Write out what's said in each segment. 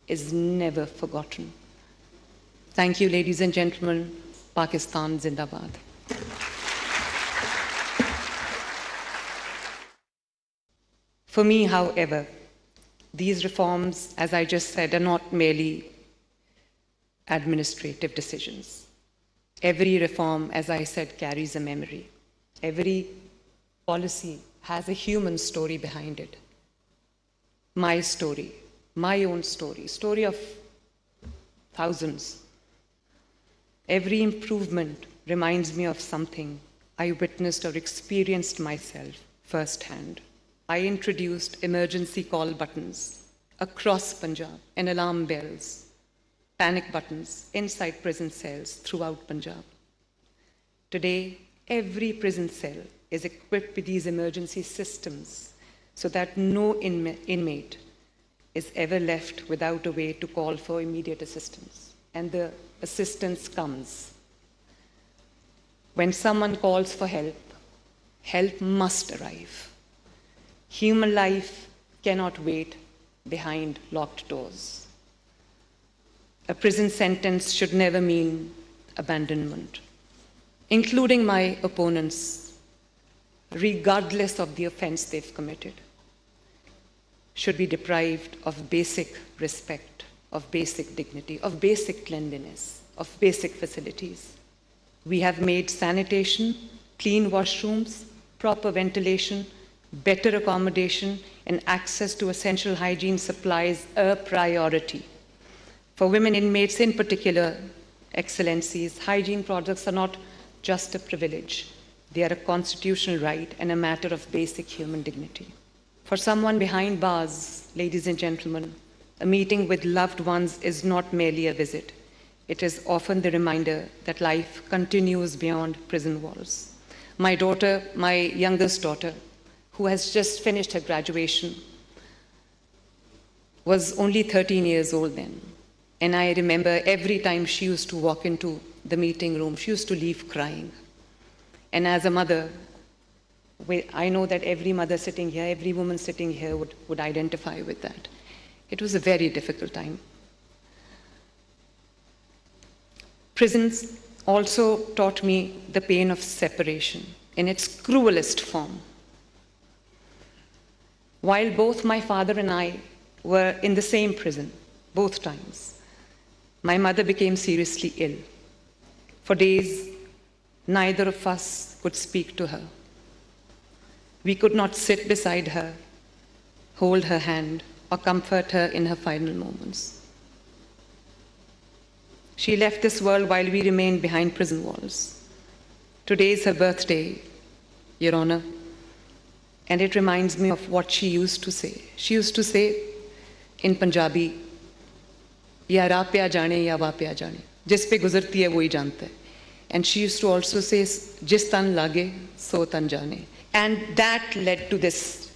is never forgotten. Thank you, ladies and gentlemen. Pakistan Zindabad. For me, however, these reforms, as I just said, are not merely administrative decisions. Every reform, as I said, carries a memory. Every policy has a human story behind it. My story, my own story of thousands. Every improvement reminds me of something I witnessed or experienced myself firsthand. I introduced emergency call buttons across Punjab and alarm bells, panic buttons inside prison cells throughout Punjab. Today, every prison cell is equipped with these emergency systems so that no inmate is ever left without a way to call for immediate assistance. And the assistance comes. When someone calls for help, help must arrive. Human life cannot wait behind locked doors. A prison sentence should never mean abandonment, including my opponents, regardless of the offense they've committed, should be deprived of basic respect, of basic dignity, of basic cleanliness, of basic facilities. We have made sanitation, clean washrooms, proper ventilation, better accommodation, and access to essential hygiene supplies a priority. For women inmates in particular, Excellencies, hygiene products are not just a privilege. They are a constitutional right and a matter of basic human dignity. For someone behind bars, ladies and gentlemen, a meeting with loved ones is not merely a visit. It is often the reminder that life continues beyond prison walls. My daughter, my youngest daughter, who has just finished her graduation, was only 13 years old then. And I remember every time she used to walk into the meeting room, she used to leave crying. And as a mother, I know that every mother sitting here, every woman sitting here would identify with that. It was a very difficult time. Prisons also taught me the pain of separation in its cruelest form. While both my father and I were in the same prison, both times, my mother became seriously ill. For days, neither of us could speak to her. We could not sit beside her, hold her hand, or comfort her in her final moments. She left this world while we remained behind prison walls. Today is her birthday, Your Honor, and it reminds me of what she used to say. She used to say in Punjabi, "Ya ra pe aa jaane, ya va pe aa jaane." Jis pe guzarti hai, wohi janta hai. And she used to also say, "Jis tan lage, so tan jaane." And that led to this,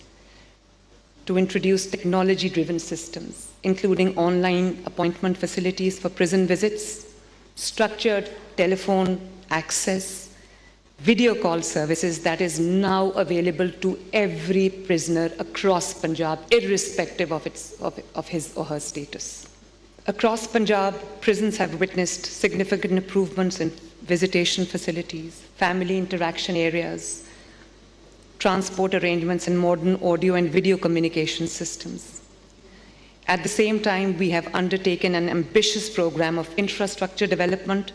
to introduce technology-driven systems, including online appointment facilities for prison visits, structured telephone access, video call services that is now available to every prisoner across Punjab, irrespective of his or her status. Across Punjab, prisons have witnessed significant improvements in visitation facilities, family interaction areas, transport arrangements, and modern audio and video communication systems. At the same time, we have undertaken an ambitious program of infrastructure development,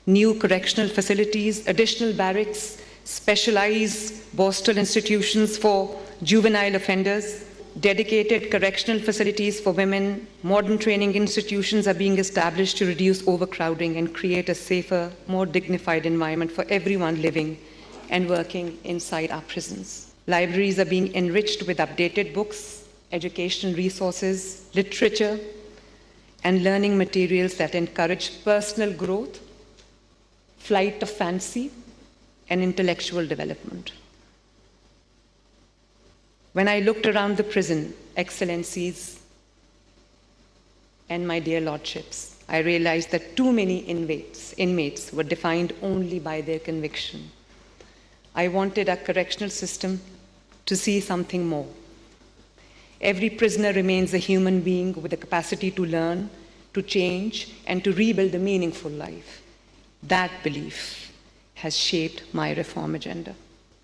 new correctional facilities, additional barracks, specialized Borstal institutions for juvenile offenders, dedicated correctional facilities for women, modern training institutions are being established to reduce overcrowding and create a safer, more dignified environment for everyone living and working inside our prisons. Libraries are being enriched with updated books, educational resources, literature, and learning materials that encourage personal growth, flight of fancy, and intellectual development. When I looked around the prison, Excellencies, and my dear lordships, I realized that too many inmates were defined only by their conviction. I wanted our correctional system to see something more. Every prisoner remains a human being with the capacity to learn, to change, and to rebuild a meaningful life. That belief has shaped my reform agenda.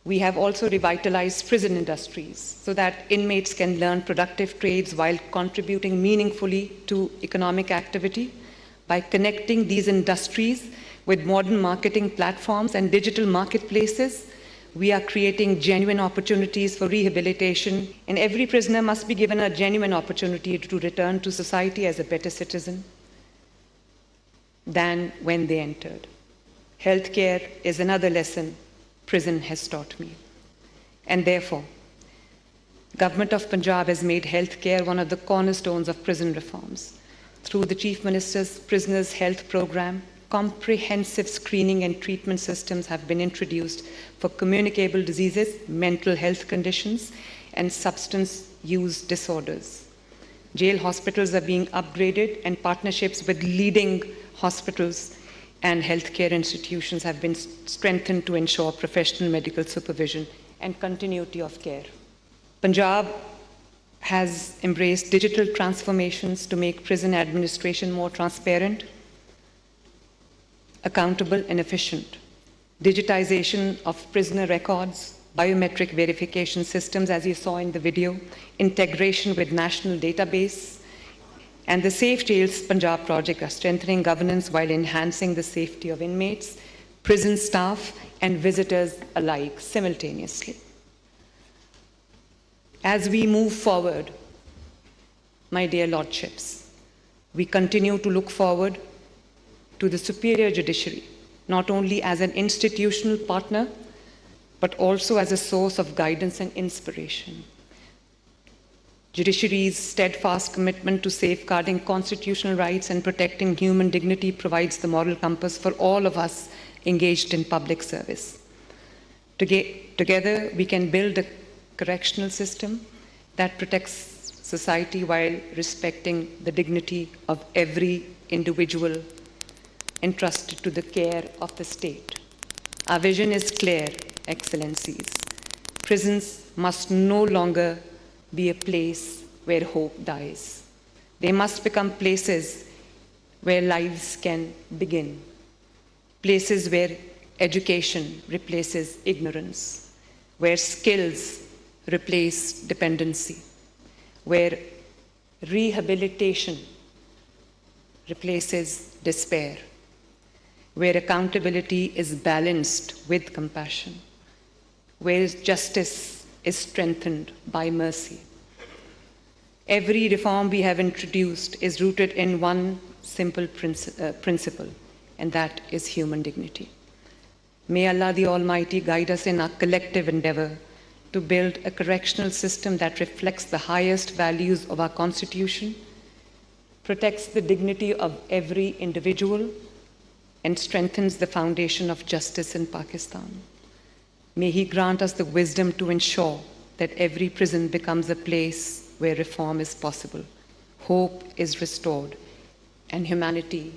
We have also revitalized prison industries so that inmates can learn productive trades while contributing meaningfully to economic activity. By connecting these industries with modern marketing platforms and digital marketplaces, we are creating genuine opportunities for rehabilitation, and every prisoner must be given a genuine opportunity to return to society as a better citizen than when they entered. Healthcare is another lesson prison has taught me. And therefore, Government of Punjab has made healthcare one of the cornerstones of prison reforms. Through the Chief Minister's Prisoners Health Programme, comprehensive screening and treatment systems have been introduced for communicable diseases, mental health conditions, and substance use disorders. Jail hospitals are being upgraded, and partnerships with leading hospitals and healthcare institutions have been strengthened to ensure professional medical supervision and continuity of care. Punjab has embraced digital transformations to make prison administration more transparent, accountable, and efficient. Digitization of prisoner records, biometric verification systems, as you saw in the video, integration with national database, and the Safe Jails Punjab project are strengthening governance while enhancing the safety of inmates, prison staff, and visitors alike simultaneously. As we move forward, my dear lordships, we continue to look forward to the superior judiciary, not only as an institutional partner, but also as a source of guidance and inspiration. Judiciary's steadfast commitment to safeguarding constitutional rights and protecting human dignity provides the moral compass for all of us engaged in public service. Together, we can build a correctional system that protects society while respecting the dignity of every individual entrusted to the care of the state. Our vision is clear, Excellencies. Prisons must no longer be a place where hope dies. They must become places where lives can begin, places where education replaces ignorance, where skills replace dependency, where rehabilitation replaces despair, where accountability is balanced with compassion, where justice is strengthened by mercy. Every reform we have introduced is rooted in one simple principle, and that is human dignity. May Allah the Almighty guide us in our collective endeavor to build a correctional system that reflects the highest values of our Constitution, protects the dignity of every individual, and strengthens the foundation of justice in Pakistan. May He grant us the wisdom to ensure that every prison becomes a place where reform is possible, hope is restored, and humanity